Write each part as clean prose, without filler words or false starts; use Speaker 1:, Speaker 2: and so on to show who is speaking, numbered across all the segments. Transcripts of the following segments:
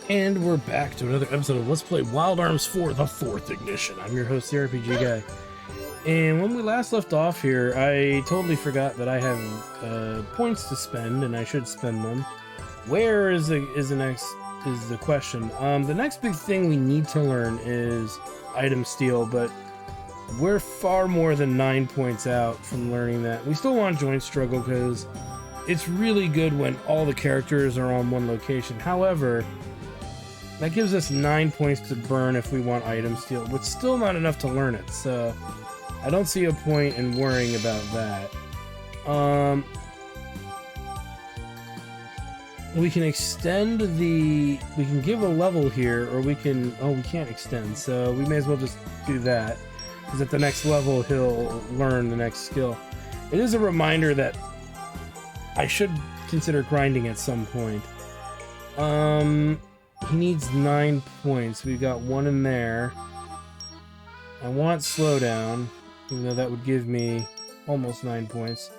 Speaker 1: And we're back to another episode of Let's Play Wild Arms 4, the 4th Ignition. I'm your host, the RPG Guy. And when we last left off here, I totally forgot that I have points to spend, and I should spend them. Where is the question. The next big thing we need to learn is item steal, but we're far more than 9 points out from learning that. We still want joint struggle because it's really good when all the characters are on one location. However, that gives us 9 points to burn if we want item steal, but still not enough to learn it, so I don't see a point in worrying about that. We can extend we can give a level here, or we can, we can't extend, so we may as well just do that, because at the next level he'll learn the next skill. It is a reminder that I should consider grinding at some point. He needs 9 points. We've got one in there. I want slowdown, even though that would give me almost 9 points.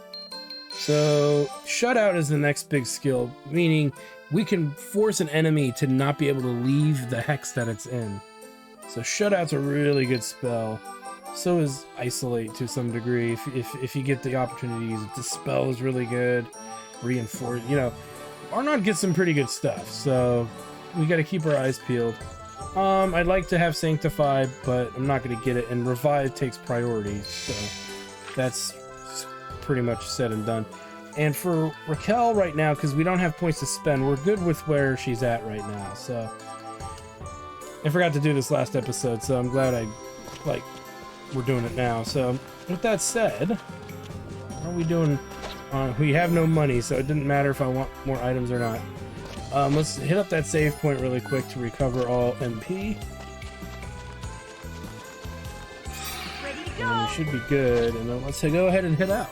Speaker 1: So, shutout is the next big skill, meaning we can force an enemy to not be able to leave the hex that it's in. So shutout's a really good spell. So is isolate to some degree, if you get the opportunity to use it. Dispel is really good. Reinforce, Arnaud gets some pretty good stuff, so we gotta keep our eyes peeled. I'd like to have Sanctify, but I'm not gonna get it, and Revive takes priority, so that's pretty much said and done. And for Raquel right now, because we don't have points to spend, we're good with where she's at right now, so I forgot to do this last episode, so I'm glad we're doing it now. So with that said, how are we doing? We have no money, so it didn't matter if I want more items or not. Let's hit up that save point really quick to recover all MP.
Speaker 2: Ready to go.
Speaker 1: And we should be good, and then let's go ahead and hit out.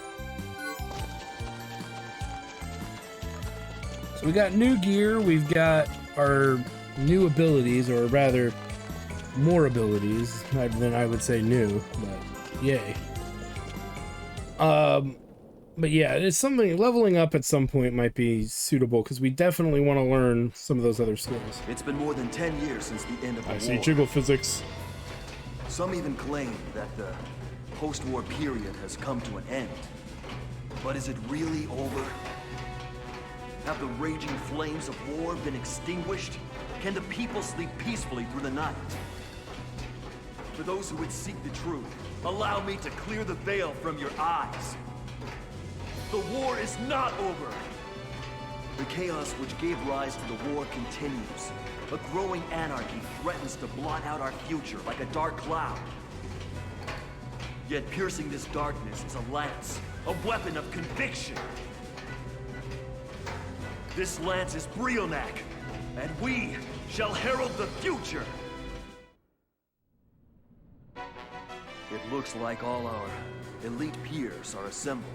Speaker 1: So we got new gear, we've got our new abilities, or rather, more abilities than I would say new, but yay. But yeah, it's something, leveling up at some point might be suitable, because we definitely want to learn some of those other skills.
Speaker 3: It's been more than 10 years since the end of the war.
Speaker 1: I see jiggle physics.
Speaker 3: Some even claim that the post-war period has come to an end. But is it really over? Have the raging flames of war been extinguished? Can the people sleep peacefully through the night? For those who would seek the truth, allow me to clear the veil from your eyes. The war is not over! The chaos which gave rise to the war continues. A growing anarchy threatens to blot out our future like a dark cloud. Yet piercing this darkness is a lance, a weapon of conviction. This lance is Brionac, and we shall herald the future! It looks like all our elite peers are assembled.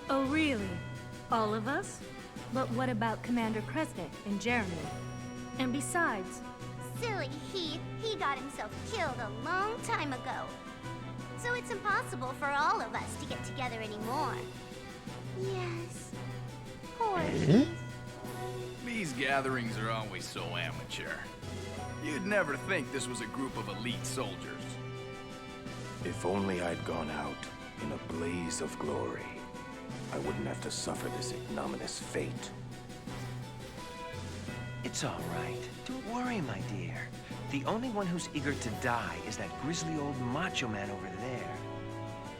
Speaker 2: Oh, really? All of us? But what about Commander Kresnik and Jeremy? And besides...
Speaker 4: Silly Heath, he got himself killed a long time ago. So it's impossible for all of us to get together anymore. Yes. Poor Heath.
Speaker 5: These gatherings are always so amateur. You'd never think this was a group of elite soldiers.
Speaker 6: If only I'd gone out in a blaze of glory, I wouldn't have to suffer this ignominious fate.
Speaker 7: It's all right. Don't worry, my dear. The only one who's eager to die is that grisly old macho man over there.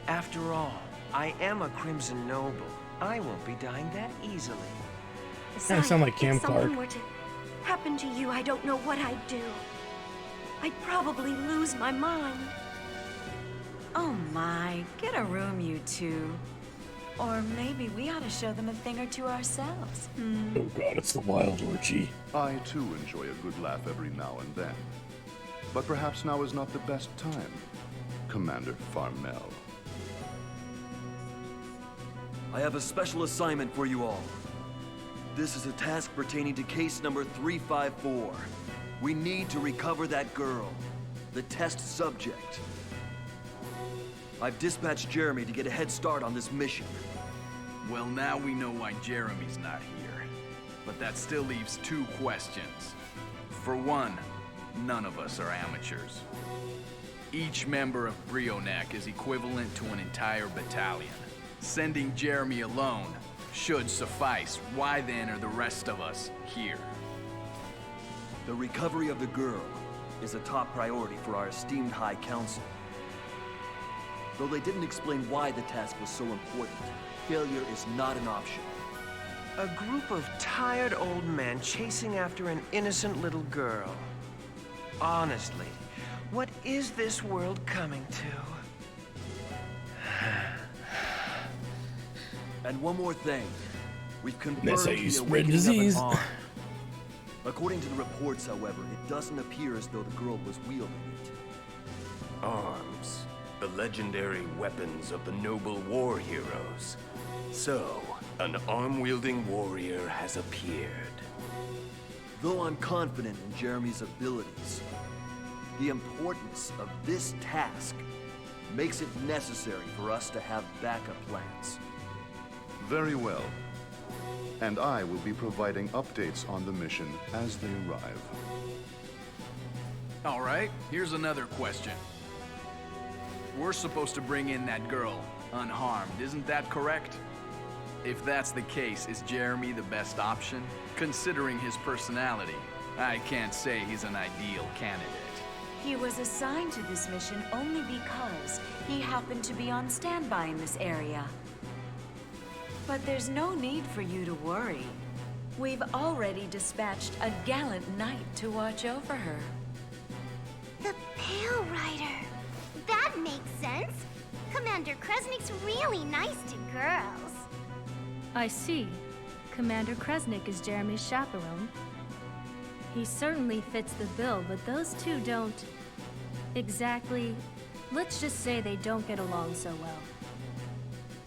Speaker 7: After all, I am a Crimson Noble. I won't be dying that easily.
Speaker 1: Kind of sound like Cam
Speaker 2: if
Speaker 1: Clark.
Speaker 2: something were to happen to you, I don't know what I'd do. I'd probably lose my mind.
Speaker 8: Oh my, get a room, you two. Or maybe we ought to show them a thing or two ourselves.
Speaker 1: Oh god, it's the wild orgy.
Speaker 9: I too enjoy a good laugh every now and then. But perhaps now is not the best time, Commander Farmel.
Speaker 3: I have a special assignment for you all. This is a task pertaining to case number 354. We need to recover that girl, the test subject. I've dispatched Jeremy to get a head start on this mission.
Speaker 5: Well, now we know why Jeremy's not here. But that still leaves two questions. For one, none of us are amateurs. Each member of Brionac is equivalent to an entire battalion. Sending Jeremy alone should suffice. Why then are the rest of us here?
Speaker 3: The recovery of the girl is a top priority for our esteemed High Council. Though they didn't explain why the task was so important, failure is not an option.
Speaker 7: A group of tired old men chasing after an innocent little girl. Honestly, what is this world coming to?
Speaker 3: And one more thing. We've confirmed
Speaker 1: That's how you
Speaker 3: the
Speaker 1: spread
Speaker 3: awakening
Speaker 1: disease.
Speaker 3: of an arm. According to the reports, however, it doesn't appear as though the girl was wielding it.
Speaker 6: Arms. The legendary weapons of the noble war heroes. So, an arm-wielding warrior has appeared.
Speaker 3: Though I'm confident in Jeremy's abilities, the importance of this task makes it necessary for us to have backup plans.
Speaker 9: Very well. And I will be providing updates on the mission as they arrive.
Speaker 5: All right, here's another question. We're supposed to bring in that girl, unharmed, isn't that correct? If that's the case, is Jeremy the best option? Considering his personality, I can't say he's an ideal candidate.
Speaker 8: He was assigned to this mission only because he happened to be on standby in this area. But there's no need for you to worry. We've already dispatched a gallant knight to watch over her.
Speaker 4: The Pale Rider. That makes sense. Commander Kresnik's really nice to girls.
Speaker 2: I see. Commander Kresnik is Jeremy's chaperone. He certainly fits the bill, but those two don't exactly... Let's just say they don't get along so well.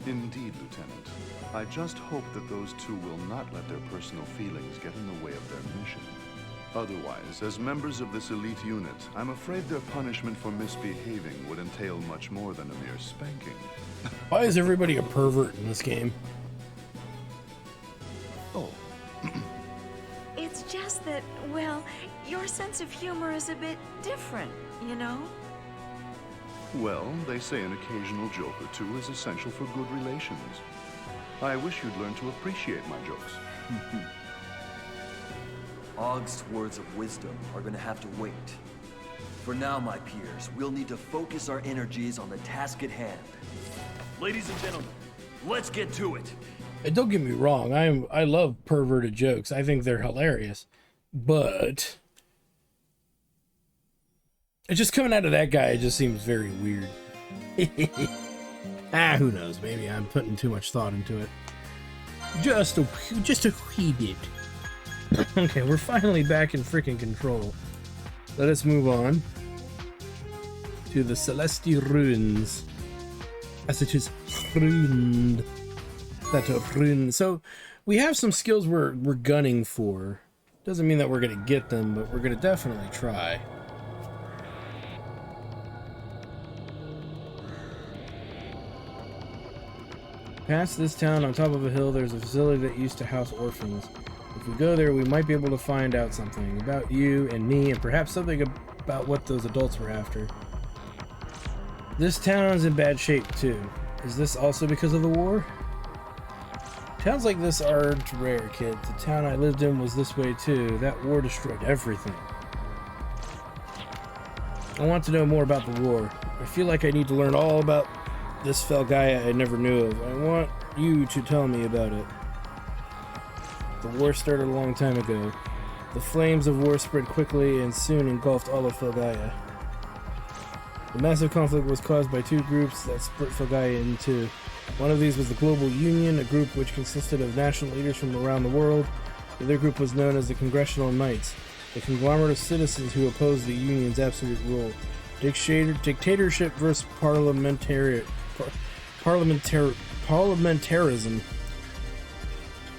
Speaker 9: Indeed, Lieutenant. I just hope that those two will not let their personal feelings get in the way of their mission. Otherwise, as members of this elite unit, I'm afraid their punishment for misbehaving would entail much more than a mere spanking.
Speaker 1: Why is everybody a pervert in this game?
Speaker 9: Oh,
Speaker 8: It's just that, well, your sense of humor is a bit different, you know?
Speaker 9: well, they say an occasional joke or two is essential for good relations. I wish you'd learn to appreciate my jokes.
Speaker 3: Aug's words of wisdom are gonna have to wait. For now, my peers, we'll need to focus our energies on the task at hand. Ladies and gentlemen, let's get to it.
Speaker 1: And don't get me wrong, I love perverted jokes. I think they're hilarious. But it just coming out of that guy, it just seems very weird. Who knows? Maybe I'm putting too much thought into it. Just a wee bit. Okay, we're finally back in freaking control. Let us move on to the Celesti Ruins. As it is ruined. That ruined. So we have some skills we're gunning for. Doesn't mean that we're gonna get them, but we're gonna definitely try. Past this town, on top of a hill, there's a facility that used to house orphans. If we go there, we might be able to find out something about you and me, and perhaps something about what those adults were after. This town is in bad shape, too. Is this also because of the war? Towns like this aren't rare, kid. The town I lived in was this way, too. That war destroyed everything. I want to know more about the war. I feel like I need to learn all about this Felgaia I never knew of. I want you to tell me about it. The war started a long time ago. The flames of war spread quickly and soon engulfed all of Felgaia. The massive conflict was caused by two groups that split Felgaia in two. One of these was the Global Union, a group which consisted of national leaders from around the world. The other group was known as the Congressional Knights, a conglomerate of citizens who opposed the Union's absolute rule. Dictatorship versus parliamentarism.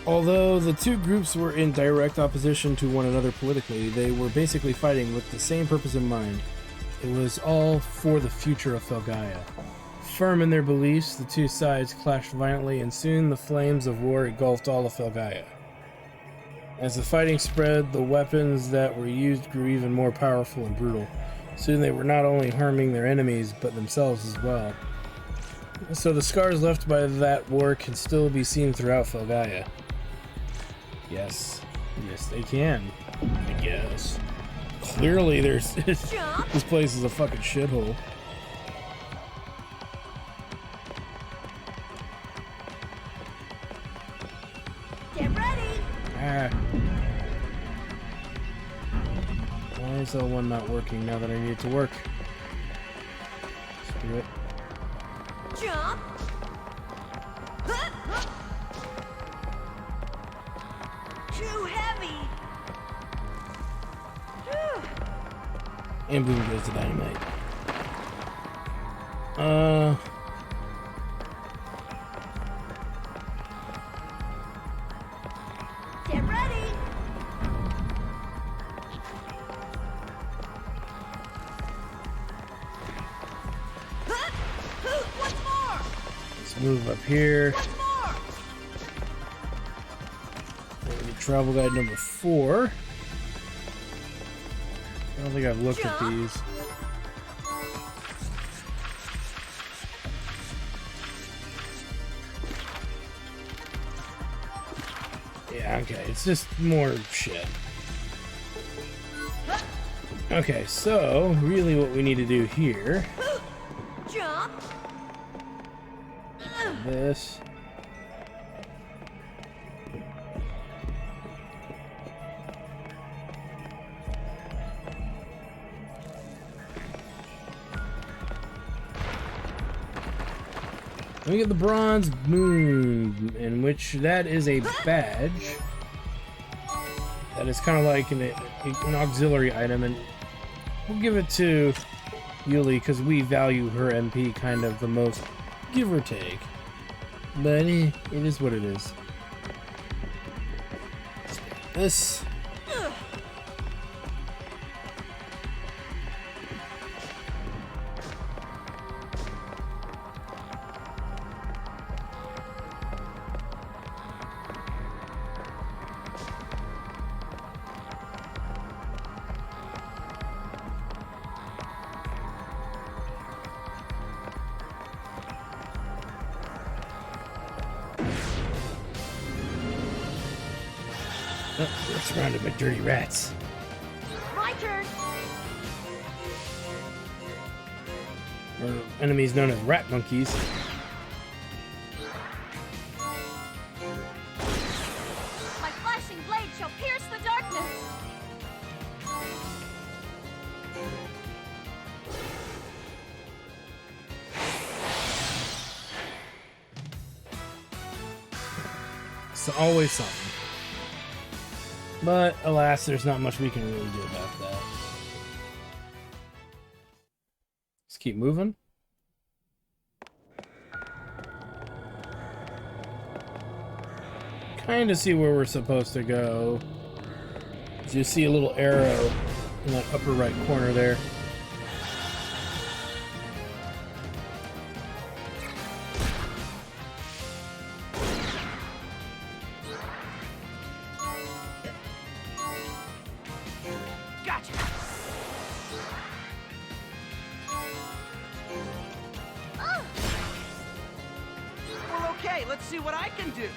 Speaker 1: Although the two groups were in direct opposition to one another politically, they were basically fighting with the same purpose in mind. It was all for the future of Felgaia. Firm in their beliefs, the two sides clashed violently, and soon the flames of war engulfed all of Felgaia. As the fighting spread, the weapons that were used grew even more powerful and brutal. Soon they were not only harming their enemies, but themselves as well. So the scars left by that war can still be seen throughout Felgaia. Yes. Yes, they can. I guess. Clearly there's... this place is a fucking shithole.
Speaker 4: Get ready!
Speaker 1: Ah. Why is L1 not working now that I need it to work? Screw it.
Speaker 4: Jump! Too heavy!
Speaker 1: And boom goes the dynamite.
Speaker 4: Get ready! Once more!
Speaker 1: Let's move up here.
Speaker 4: Once more!
Speaker 1: Travel guide number 4. I don't think I've looked at these. Yeah, okay, it's just more shit. Okay, so really what we need to do here,
Speaker 4: Jump!
Speaker 1: this. We get the bronze moon, in which that is a badge. That is kind of like an auxiliary item, and we'll give it to Yuli because we value her MP kind of the most, give or take. But it is what it is. This. Oh, we're surrounded by dirty rats.
Speaker 4: My turn!
Speaker 1: Or enemies known as rat monkeys.
Speaker 4: My flashing blade shall pierce the darkness!
Speaker 1: It's always something. But alas, there's not much we can really do about that. Let's keep moving. Kind of see where we're supposed to go. You see a little arrow in that upper right corner there.
Speaker 7: Gotcha! Well, okay, let's see what I can do.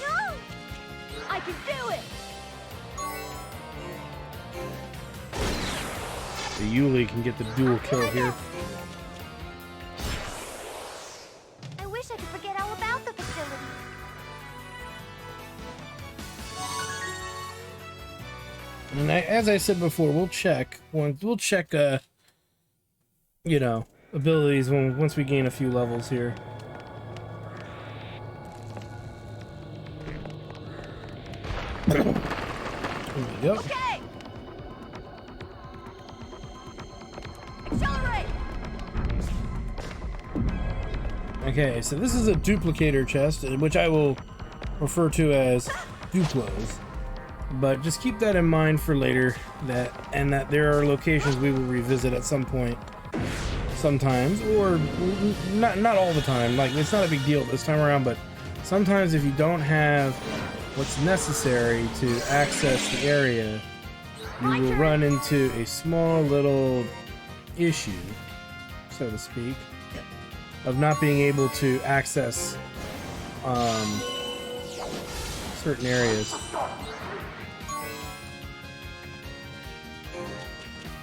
Speaker 4: No! I can do it!
Speaker 1: The Yuli can get the dual kill here.
Speaker 4: I wish I could forget all about the facility.
Speaker 1: And as I said before, we'll check you know, abilities once we gain a few levels here. There we go.
Speaker 4: Okay! Accelerate!
Speaker 1: Okay, so this is a duplicator chest, which I will refer to as Duplos. But just keep that in mind for later, that there are locations we will revisit at some point. sometimes, or not all the time. Like, it's not a big deal this time around, but sometimes if you don't have what's necessary to access the area, you will run into a small little issue, so to speak, of not being able to access certain areas.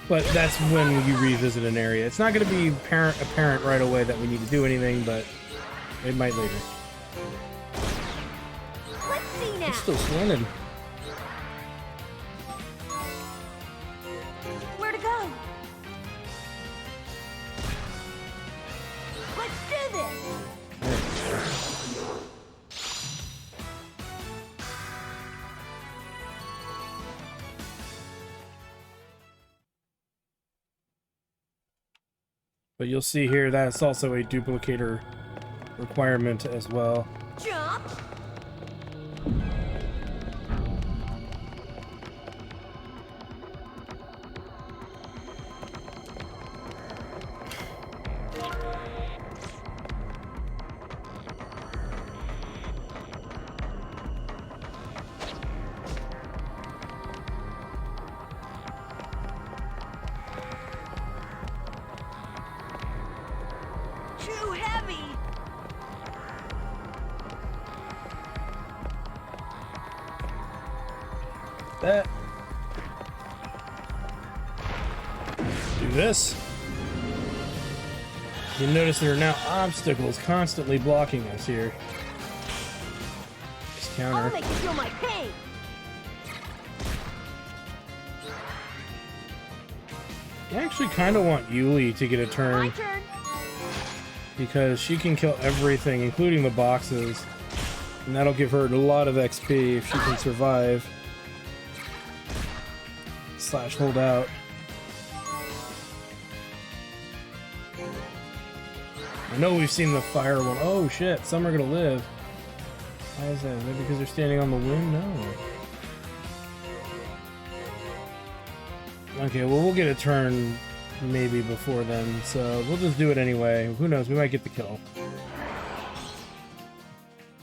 Speaker 1: But that's when you revisit an area. It's not going to be apparent right away that we need to do anything, but it might later.
Speaker 4: Let's see now.
Speaker 1: It's still swimming.
Speaker 4: Where to go? Let's do this.
Speaker 1: But you'll see here that's also a duplicator requirement as well.
Speaker 4: Jump. Too heavy.
Speaker 1: That. Do this. You notice there are now obstacles constantly blocking us here. This
Speaker 4: I'll
Speaker 1: counter.
Speaker 4: make you feel my pain.
Speaker 1: I actually kind of want Yuli to get a
Speaker 4: My
Speaker 1: turn
Speaker 4: turn.
Speaker 1: because she can kill everything, including the boxes, and that'll give her a lot of XP if she can survive. Slash hold out. I know we've seen the fire one. Oh shit, some are gonna live. Why is that? Is that because they're standing on the wind? No. Okay, well we'll get a turn maybe before then, so we'll just do it anyway. Who knows, we might get the kill.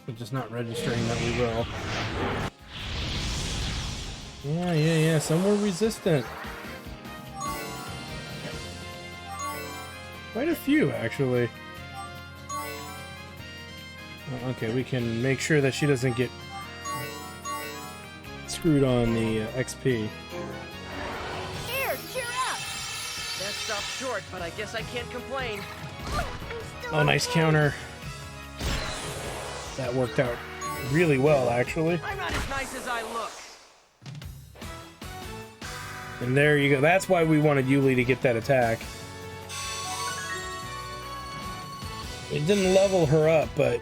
Speaker 1: But just not registering that we will. Yeah, some were resistant. Quite a few, actually. Okay, we can make sure that she doesn't get screwed on the XP.
Speaker 4: Here, cheer up.
Speaker 10: That stopped short, but I guess I can't complain.
Speaker 4: I'm still
Speaker 1: Oh, nice
Speaker 4: okay.
Speaker 1: counter. That worked out really well, actually.
Speaker 10: I'm not as nice as I look.
Speaker 1: And there you go. That's why we wanted Yuli to get that attack. It didn't level her up, but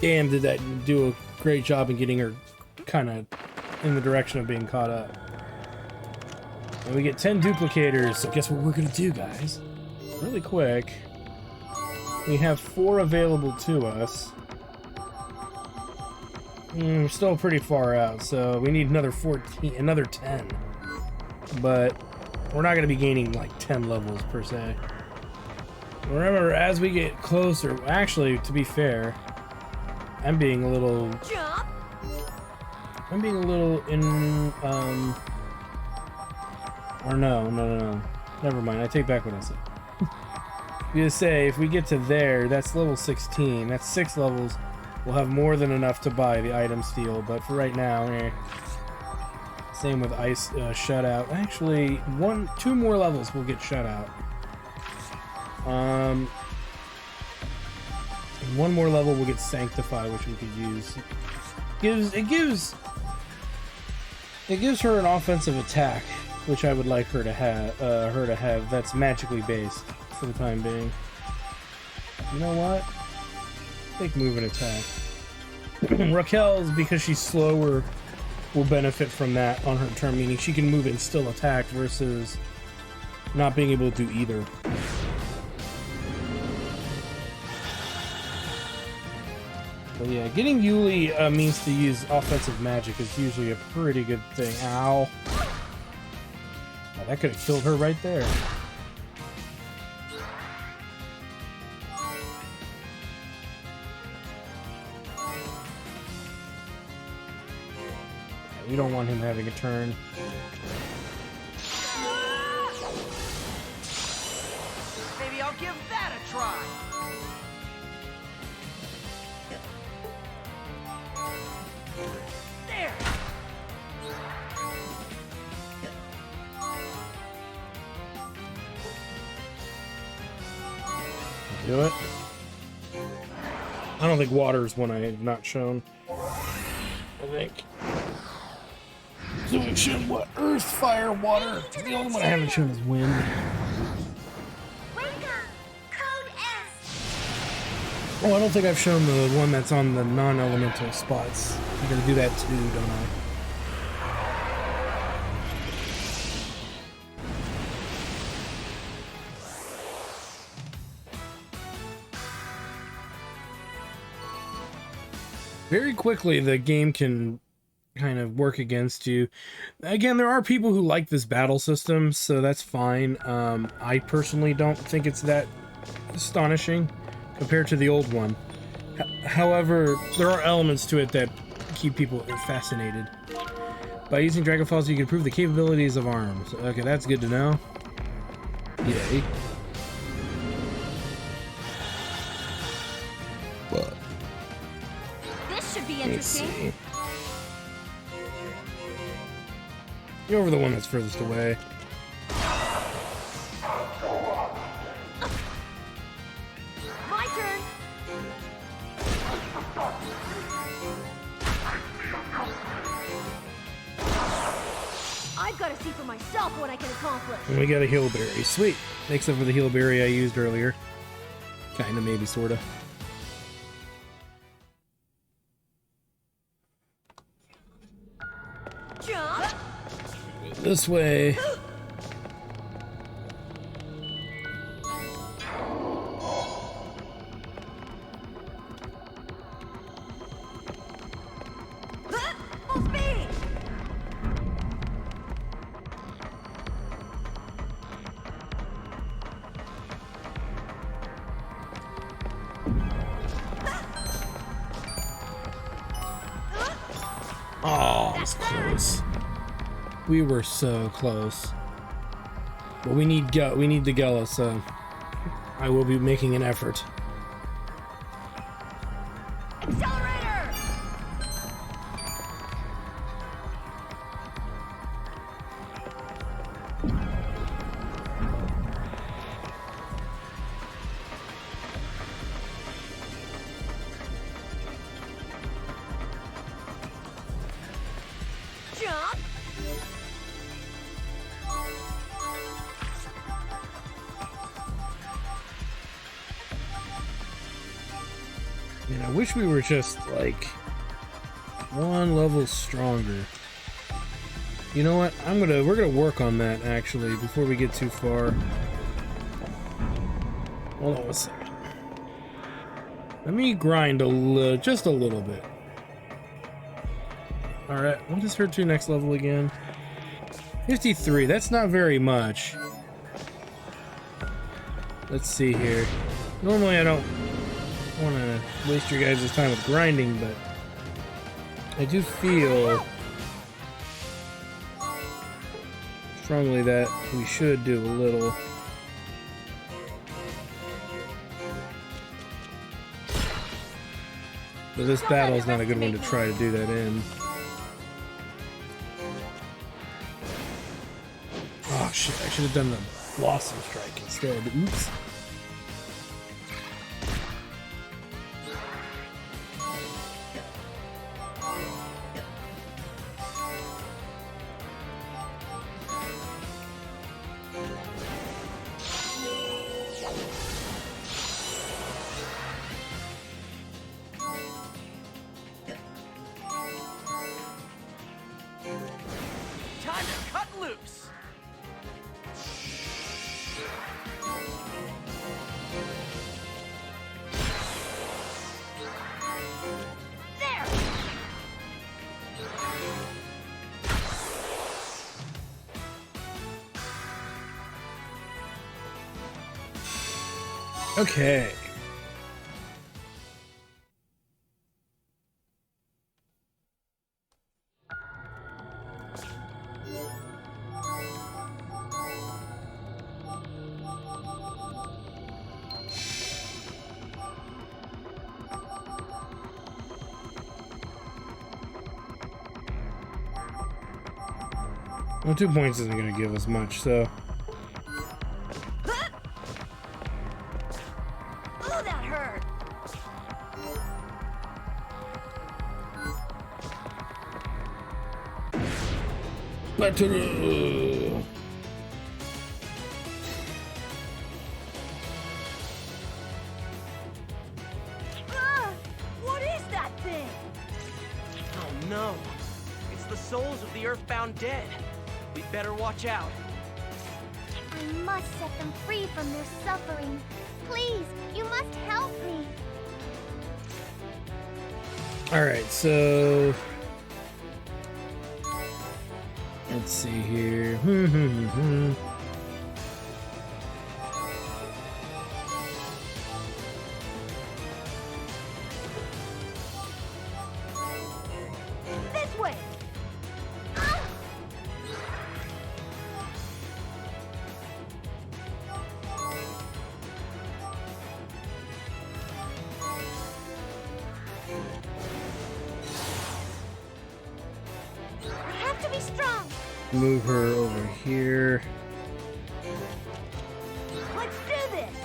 Speaker 1: damn, did that do a great job in getting her kind of in the direction of being caught up. And we get 10 duplicators, so guess what we're going to do, guys? Really quick. We have 4 available to us. We're still pretty far out, so we need another 10. But we're not going to be gaining like 10 levels per se. Remember, as we get closer, actually, to be fair, I'm being a little or no. Never mind, I take back what I said. I'm gonna say, if we get to there, that's level 16. That's 6 levels. We'll have more than enough to buy the item steal, but for right now, Same with ice shutout. Actually, 2 more levels will get shutout. 1 more level will get sanctify, which we could use. It gives her an offensive attack, which I would like her to have. That's magically based for the time being. You know what? Take move and attack. Raquel's, because she's slower, will benefit from that on her turn, meaning she can move and still attack versus not being able to do either. But yeah, getting Yuli means to use offensive magic is usually a pretty good thing. Ow. Oh, that could have killed her right there. we don't want him having a turn.
Speaker 10: Maybe I'll give that a try. There.
Speaker 1: Do it. I don't think water is one I have not shown. I think. So we've shown what? Earth, fire, water. The only one I haven't shown is wind.
Speaker 4: Wake up! Code S!
Speaker 1: Oh, I don't think I've shown the one that's on the non-elemental spots. I'm gonna do that too, don't I? Very quickly, the game can kind of work against you. Again, there are people who like this battle system, so that's fine. I personally don't think it's that astonishing compared to the old one. However, there are elements to it that keep people fascinated. By using Dragon Falls, you can improve the capabilities of arms. Okay, that's good to know. Yay. What?
Speaker 4: This should be
Speaker 1: Let's see.
Speaker 4: interesting.
Speaker 1: You're over the one that's furthest away.
Speaker 4: My turn! I've got to see for myself what I can accomplish.
Speaker 1: And we got a healberry. Sweet. Makes up for the healberry I used earlier. Kinda, maybe, sorta.
Speaker 4: Jump!
Speaker 1: This way.
Speaker 4: Full speed!
Speaker 1: Oh, it's close. We were so close. But we need the Gela, so I will be making an effort.
Speaker 4: Accelerator! Jump!
Speaker 1: Man, I wish we were just like one level stronger. You know what? We're gonna work on that actually before we get too far. Hold on a second. Let me grind just a little bit. Alright, what is her to next level again? 53, that's not very much. Let's see here. Normally I don't want to waste your guys' time with grinding, but I do feel strongly that we should do a little. But this battle is not a good one to try to do that in. Oh shit, I should have done the Blossom Strike instead. Oops.
Speaker 10: Time to cut loose.
Speaker 4: There!
Speaker 1: Okay. Well, 2 points isn't going to give us much, so...
Speaker 8: Oh, that hurt!
Speaker 1: Battle!
Speaker 8: What is that thing?
Speaker 10: Oh no! It's the souls of the Earthbound dead. We'd better watch out.
Speaker 4: I must set them free from their suffering. Please, you must help me.
Speaker 1: Alright, so... let's see here.
Speaker 8: This way!
Speaker 4: I have to be strong.
Speaker 1: Move her over here.
Speaker 8: Let's do this!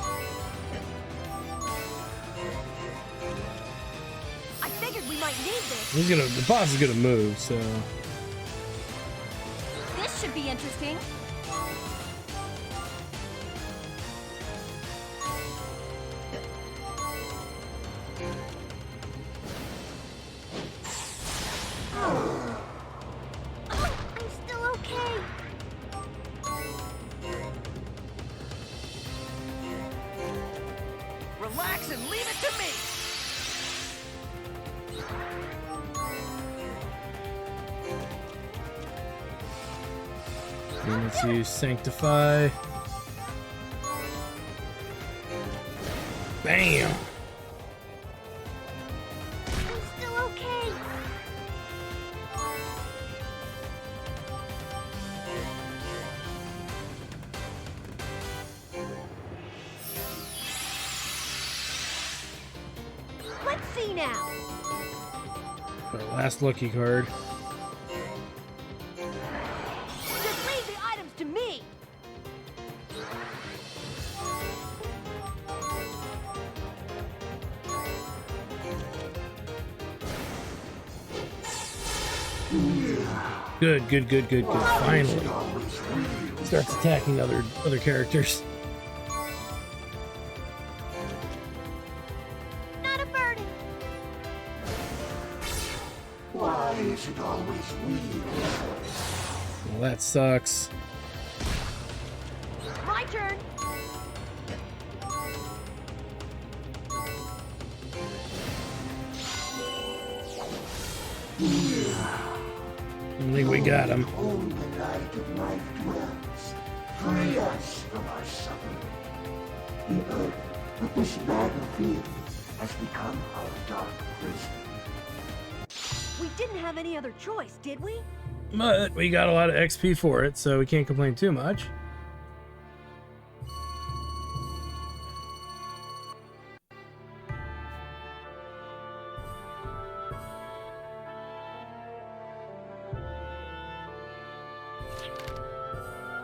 Speaker 8: I figured we might need this.
Speaker 1: The boss is gonna move, so...
Speaker 8: This should be interesting.
Speaker 4: I'm still okay.
Speaker 10: Relax and leave it to me!
Speaker 1: And let's use Sanctify. Bam!
Speaker 4: I'm still okay.
Speaker 8: Let's see now.
Speaker 1: Our last lucky card.
Speaker 8: Just leave the items to me.
Speaker 1: Good. Finally. Starts attacking other characters.
Speaker 4: Not a burden.
Speaker 11: Why is it always we?
Speaker 1: Well, that sucks.
Speaker 8: My turn.
Speaker 1: I think we got him.
Speaker 11: On the light of life dwells. Free us from our suffering. The earth, with this battlefield, has become our dark prison.
Speaker 8: We didn't have any other choice, did we?
Speaker 1: But we got a lot of XP for it, so we can't complain too much.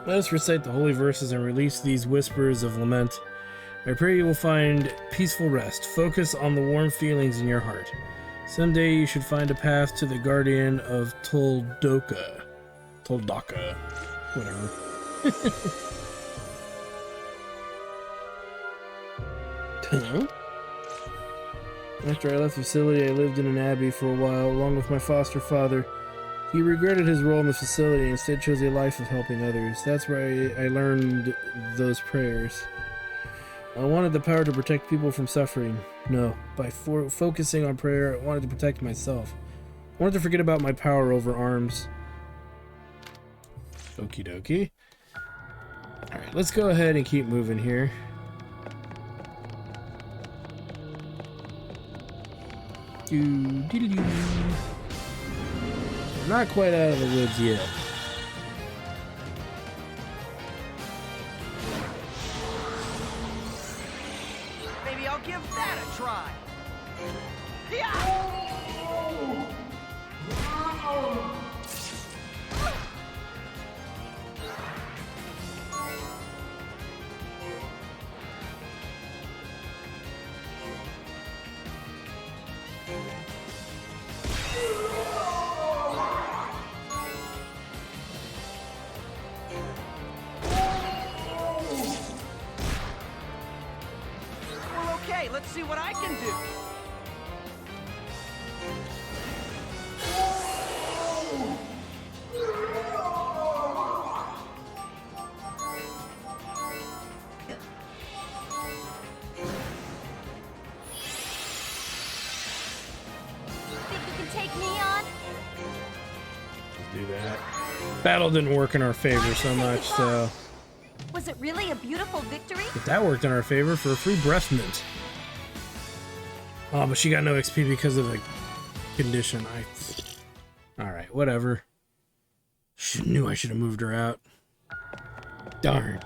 Speaker 1: Let us recite the holy verses and release these whispers of lament. I pray you will find peaceful rest. Focus on the warm feelings in your heart. Someday you should find a path to the guardian of Toldaka, whatever. Hello? After I left the facility, I lived in an abbey for a while, along with my foster father. He regretted his role in the facility and instead chose a life of helping others. That's where I learned those prayers. I wanted the power to protect people from suffering. No, by focusing on prayer, I wanted to protect myself. I wanted to forget about my power over arms. Okie dokie. Alright, let's go ahead and keep moving here. Doo-doo-doo-doo. We're not quite out of the woods yet.
Speaker 10: Maybe I'll give that a try. Yeah! see what I can do.
Speaker 4: Think you can take me on?
Speaker 1: Do that. Battle didn't work in our favor so much, so...
Speaker 4: Was it really a beautiful victory?
Speaker 1: But that worked in our favor for a free breath mint. Oh, but she got no XP because of the condition. Alright, whatever. Knew I should have moved her out. Darn.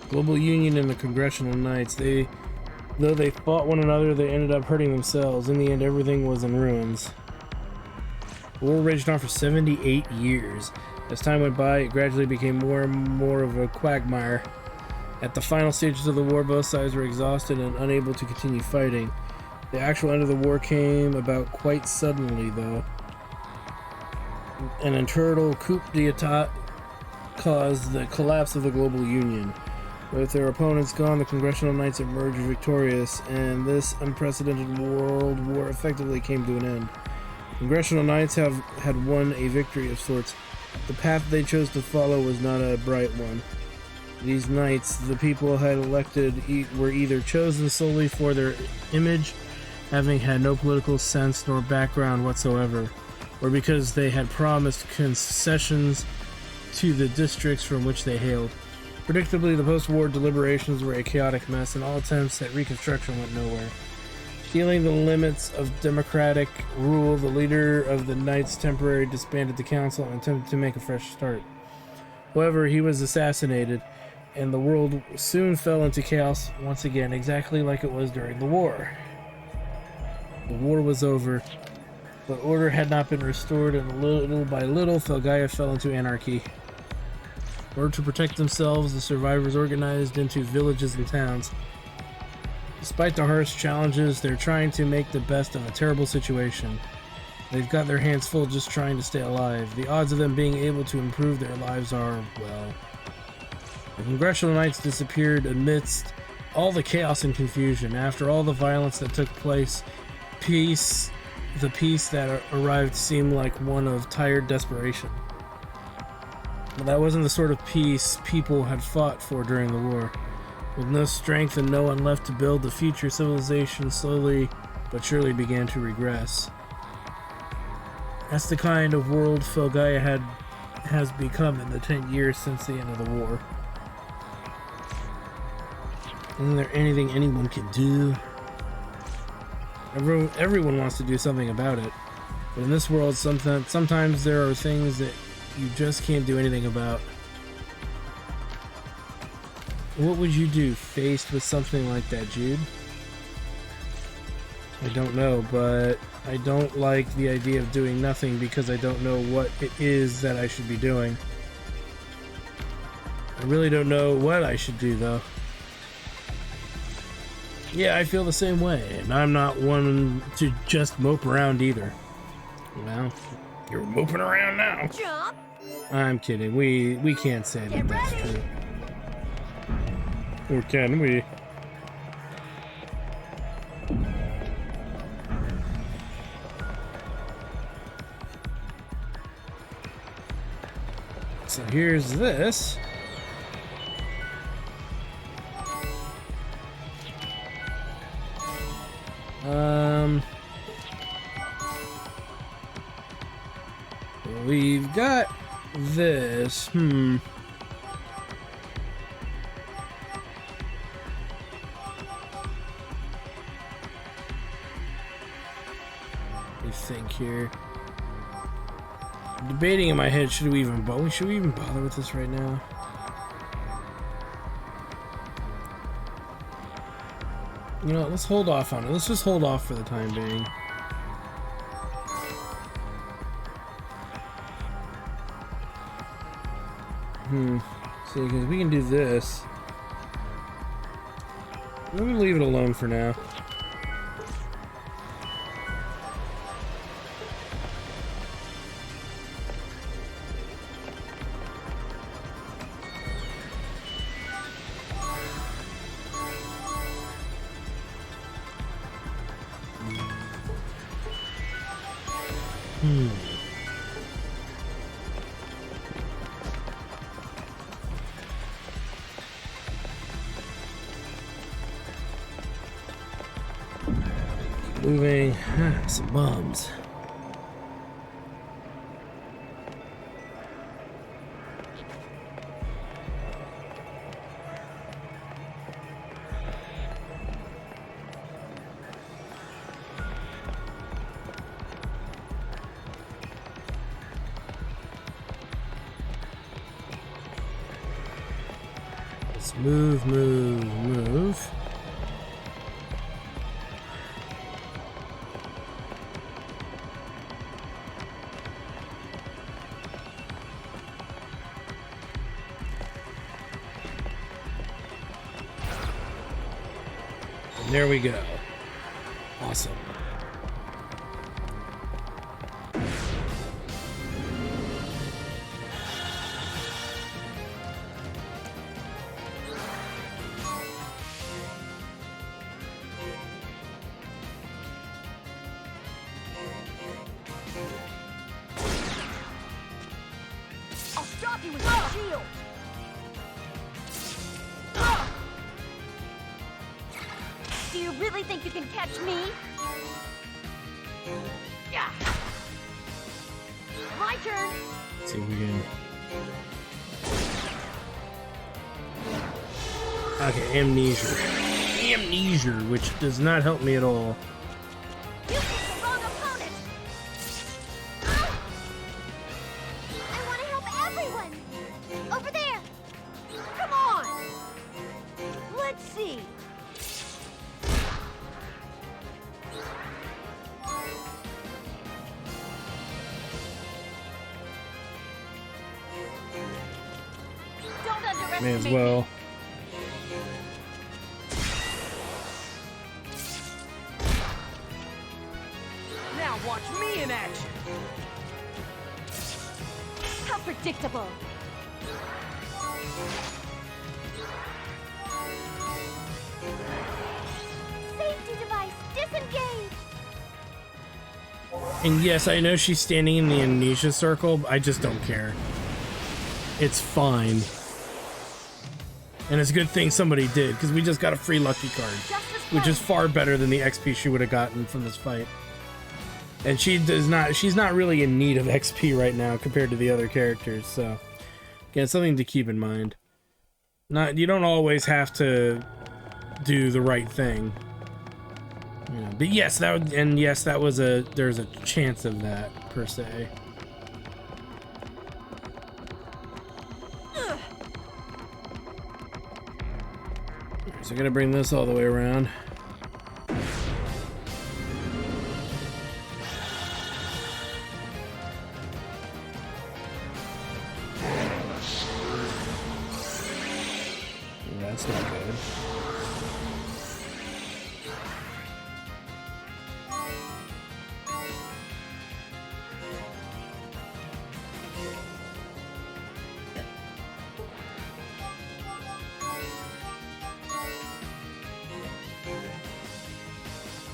Speaker 1: Global Union and the Congressional Knights, though they fought one another, they ended up hurting themselves. In the end, everything was in ruins. The war raged on for 78 years. As time went by, it gradually became more and more of a quagmire. At the final stages of the war, both sides were exhausted and unable to continue fighting. The actual end of the war came about quite suddenly, though. An internal coup d'etat caused the collapse of the Global Union. With their opponents gone, the Congressional Knights emerged victorious, and this unprecedented world war effectively came to an end. Congressional Knights had won a victory of sorts. The path they chose to follow was not a bright one. These knights, the people had elected, were either chosen solely for their image, having had no political sense nor background whatsoever, or because they had promised concessions to the districts from which they hailed. Predictably, the post-war deliberations were a chaotic mess, and all attempts at reconstruction went nowhere. Feeling the limits of democratic rule, the leader of the Knights temporarily disbanded the council and attempted to make a fresh start. However, he was assassinated, and the world soon fell into chaos once again, exactly like it was during the war. The war was over, but order had not been restored, and little by little, Felgaia fell into anarchy. In order to protect themselves, the survivors organized into villages and towns. Despite the harsh challenges, they're trying to make the best of a terrible situation. They've got their hands full just trying to stay alive. The odds of them being able to improve their lives are, well... The Congressional Knights disappeared amidst all the chaos and confusion. After all the violence that took place, the peace that arrived seemed like one of tired desperation. But that wasn't the sort of peace people had fought for during the war. With no strength and no one left to build the future, civilization slowly but surely began to regress. That's the kind of world Felgaia has become in the 10 years since the end of the war. Isn't there anything anyone can do? Everyone wants to do something about it. But in this world, sometimes there are things that you just can't do anything about. What would you do faced with something like that, Jude? I don't know, but I don't like the idea of doing nothing because I don't know what it is that I should be doing. I really don't know what I should do, though. Yeah, I feel the same way, and I'm not one to just mope around either. Well, you're moping around now.
Speaker 4: Jump.
Speaker 1: I'm kidding. We can't say that that's true. Or can we? So here's this. We've got this. Let me think here. Debating in my head, should we even bother with this right now? You know, let's hold off on it. Let's just hold off for the time being. See, because we can do this. I'm gonna leave it alone for now. moving. Some bums. Let's move, move, move. There we go. Awesome.
Speaker 12: I'll stop you with my shield. Do you really think you can catch me? Yeah. My turn.
Speaker 1: Let's see if we can. Okay, amnesia. Amnesia, which does not help me at all.
Speaker 12: You picked the wrong opponent.
Speaker 4: I want to help everyone. Over there.
Speaker 12: Come on. Let's see. Don't underestimate
Speaker 1: May as well.
Speaker 12: me.
Speaker 10: Now watch me in action.
Speaker 12: How predictable.
Speaker 4: Safety device disengaged.
Speaker 1: And yes, I know she's standing in the amnesia circle, but I just don't care. It's fine. And it's a good thing somebody did, because we just got a free lucky card, which is far better than the XP she would have gotten from this fight. And she's not really in need of XP right now compared to the other characters, so again, something to keep in mind. You don't always have to do the right thing. You know, but yes, there's a chance of that per se. So I'm gonna bring this all the way around. That's not good.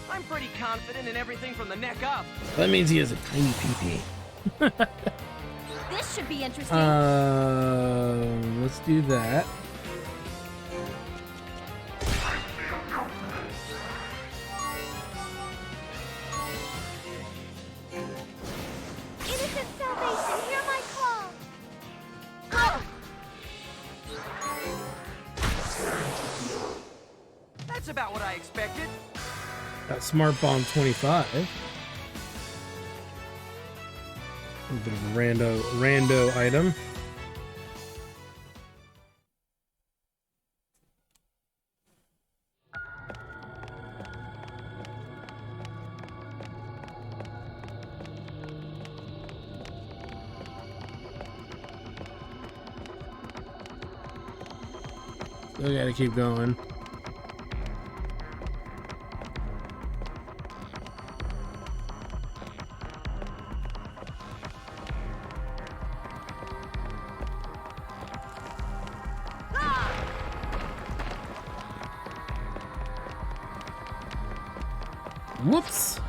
Speaker 10: I'm pretty confident in everything from the neck up.
Speaker 1: That means he has a tiny pee-pee.
Speaker 12: This should be interesting.
Speaker 1: Let's do that.
Speaker 4: Innocent salvation, hear my call.
Speaker 10: That's about what I expected.
Speaker 1: Got Smart Bomb 25. A bit of a rando item. Still gotta keep going. Whoops.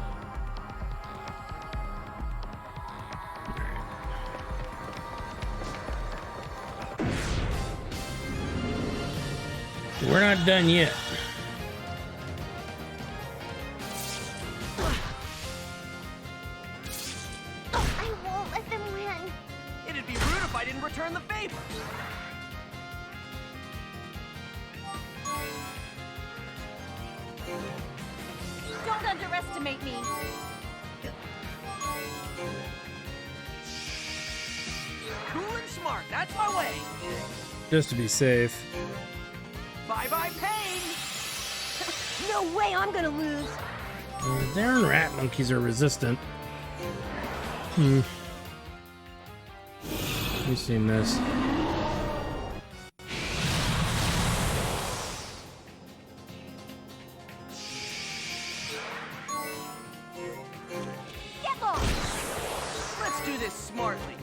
Speaker 1: We're not done yet.
Speaker 10: I didn't return the favor.
Speaker 12: Don't underestimate me.
Speaker 10: Cool and smart, that's my way.
Speaker 1: Just to be safe.
Speaker 10: Bye-bye pain.
Speaker 12: No way I'm gonna lose.
Speaker 1: Darn rat monkeys are resistant. We've seen this.
Speaker 12: Get lost.
Speaker 10: Let's do this smartly.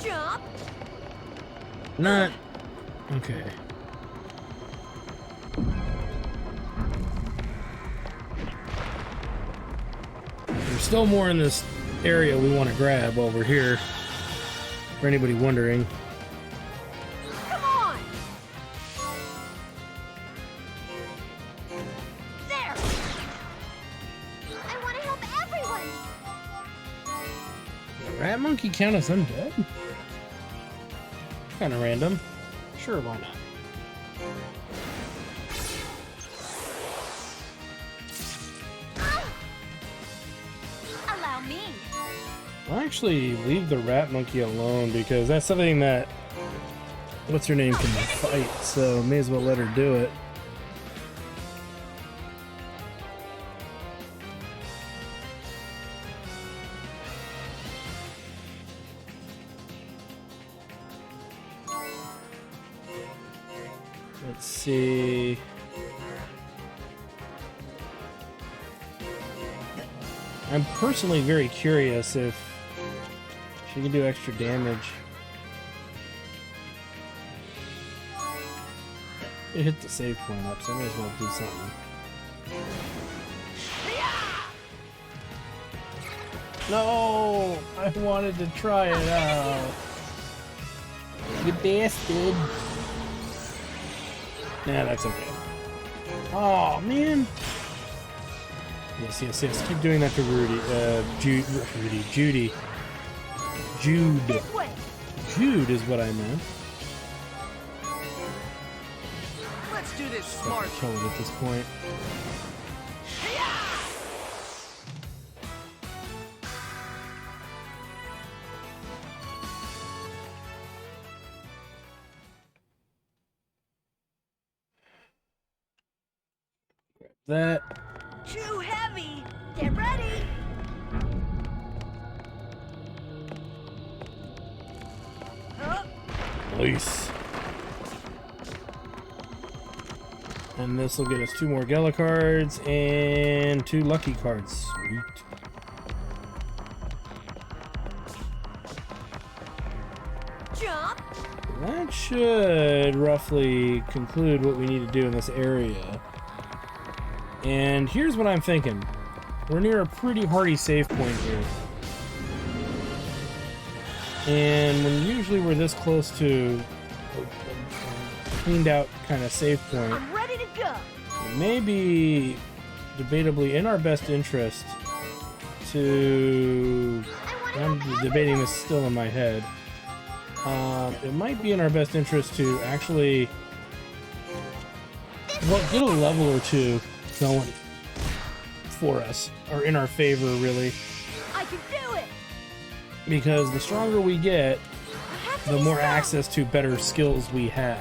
Speaker 12: Jump.
Speaker 1: Not... Okay. There's still more in this area we want to grab while we're here. For anybody wondering.
Speaker 12: Come on. There.
Speaker 4: I want to help everyone.
Speaker 1: Rat monkey count as undead? Kinda random. Sure, why not?
Speaker 12: Allow me.
Speaker 1: I'll actually leave the rat monkey alone because that's something that what's her name can fight, so may as well let her do it. Let's see. I'm personally very curious if she can do extra damage. It hit the save point up, so I may as well do something. No! I wanted to try it out. You bastard. Nah, that's okay. Oh, man. Yes, yes, yes. Keep doing that to Rudy. Judy. Jude.
Speaker 12: This way.
Speaker 1: Jude is what I meant.
Speaker 10: Let's do this
Speaker 1: Stuff
Speaker 10: smart.
Speaker 1: to kill it at this point. That.
Speaker 12: Too heavy. Get ready.
Speaker 1: Nice. And this will get us 2 more Gala cards and 2 lucky cards. Sweet.
Speaker 12: Jump.
Speaker 1: That should roughly conclude what we need to do in this area. And here's what I'm thinking. We're near a pretty hardy save point here. And when usually we're this close to a cleaned out kind of save point,
Speaker 12: I'm ready to go.
Speaker 1: it may be debatably in our best interest to... I'm debating this still in my head. It might be in our best interest to actually get a level or 2 going for us, or in our favor, really.
Speaker 12: I can do it.
Speaker 1: Because the stronger we get, the more access to better skills we have.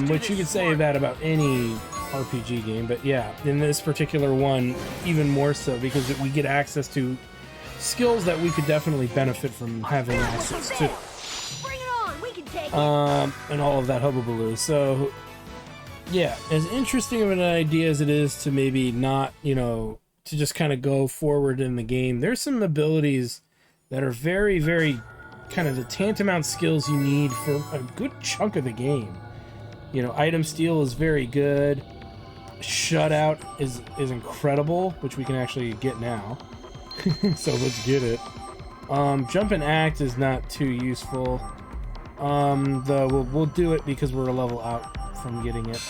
Speaker 1: Which you could say that about any RPG game, but yeah, in this particular one, even more so, because we get access to skills that we could definitely benefit from having access to.
Speaker 12: Bring it on. We can take it.
Speaker 1: And all of that hubbubaloo. So, yeah, as interesting of an idea as it is to maybe not, to just kind of go forward in the game, there's some abilities that are very, very kind of the tantamount skills you need for a good chunk of the game. Item steal is very good. Shutout is incredible, which we can actually get now. So let's get it. Jump and act is not too useful. Though we'll do it because we're a level out from getting it.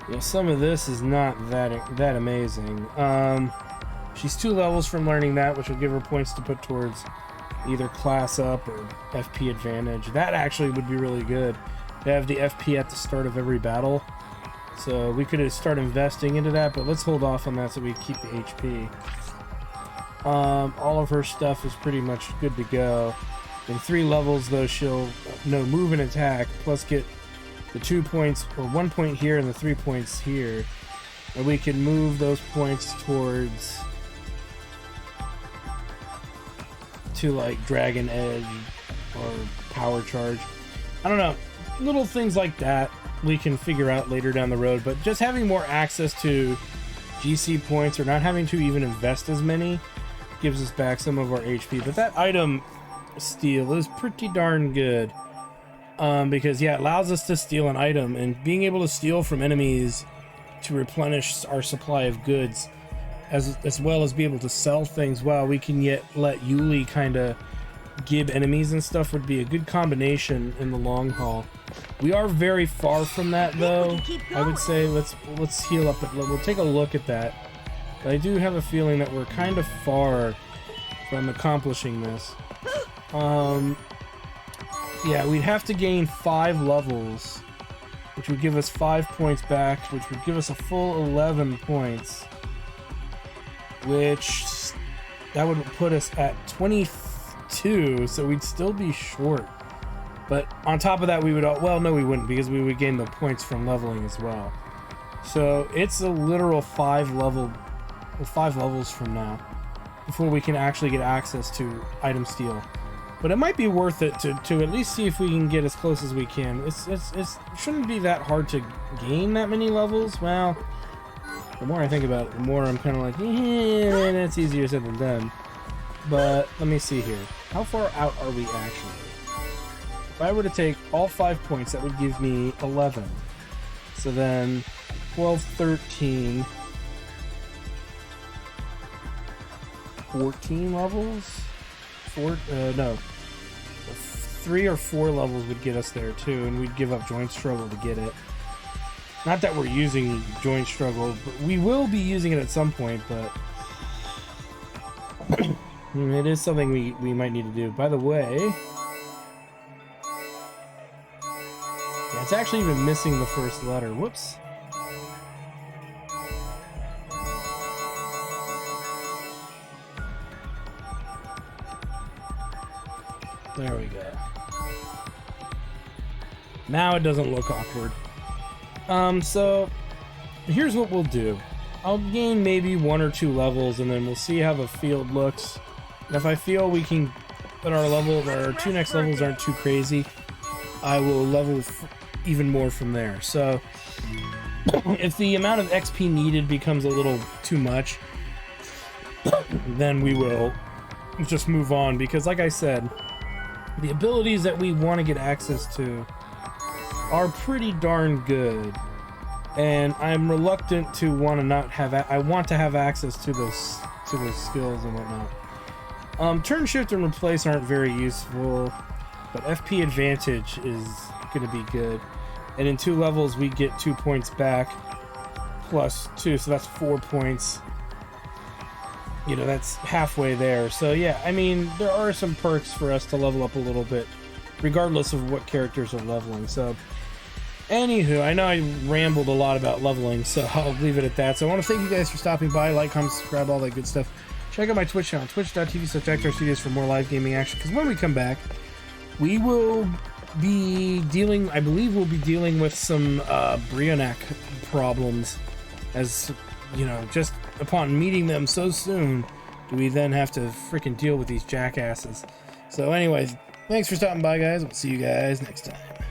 Speaker 1: Yeah, some of this is not that amazing. She's 2 levels from learning that, which will give her points to put towards either class up or FP advantage. That actually would be really good to have the FP at the start of every battle. So we could start investing into that, but let's hold off on that so we keep the HP. All of her stuff is pretty much good to go. In 3 levels, though, she'll know move and attack, plus get the 2 points, or 1 point here and the 3 points here. And we can move those points towards to like Dragon Edge or Power Charge. I don't know. Little things like that we can figure out later down the road, but just having more access to GC points or not having to even invest as many gives us back some of our HP. But that item steal is pretty darn good, because yeah, it allows us to steal an item, and being able to steal from enemies to replenish our supply of goods, as well as be able to sell things while we can yet let Yuli kind of gib enemies and stuff would be a good combination in the long haul. We are very far from that, though. I would say let's heal up. We'll take a look at that. But I do have a feeling that we're kind of far from accomplishing this. Yeah, we'd have to gain 5 levels, which would give us 5 points back, which would give us a full 11 points, which that would put us at 22, so we'd still be short. But on top of that, we would, well, no, we wouldn't, because we would gain the points from leveling as well. So it's a literal 5 levels from now before we can actually get access to item steal. But it might be worth it to at least see if we can get as close as we can. It shouldn't be that hard to gain that many levels. Well, the more I think about it, the more I'm kind of like, that's easier said than done. But let me see here. How far out are we actually? If I were to take all 5 points, that would give me 11. So then 12, 13, 14 levels? 3 or 4 levels would get us there too, and we'd give up Joint Struggle to get it. Not that we're using Joint Struggle, but we will be using it at some point, but it is something we might need to do. By the way, yeah, it's actually even missing the first letter. Whoops. There we go. Now it doesn't look awkward. So here's what we'll do. I'll gain maybe 1 or 2 levels, and then we'll see how the field looks. And if I feel we can, that our 2 next levels aren't too crazy, I will level even more from there. So if the amount of XP needed becomes a little too much, then we will just move on, because like I said, the abilities that we want to get access to are pretty darn good, and I'm reluctant to want to not have. I want to have access to those skills and whatnot. Turn, shift, and replace aren't very useful, but FP advantage is going to be good. And in 2 levels, we get 2 points back plus 2, so that's 4 points. You know, that's halfway there. So yeah, I mean, there are some perks for us to level up a little bit, regardless of what characters are leveling. So anywho, I know I rambled a lot about leveling, so I'll leave it at that. So I want to thank you guys for stopping by. Like, comment, subscribe, all that good stuff. Check out my Twitch channel, twitch.tv/ActarStudios, for more live gaming action, because when we come back, we will be dealing, I believe we'll be dealing with some Brionac problems, as, you know, just upon meeting them so soon, do we then have to freaking deal with these jackasses. So anyways, thanks for stopping by, guys. We'll see you guys next time.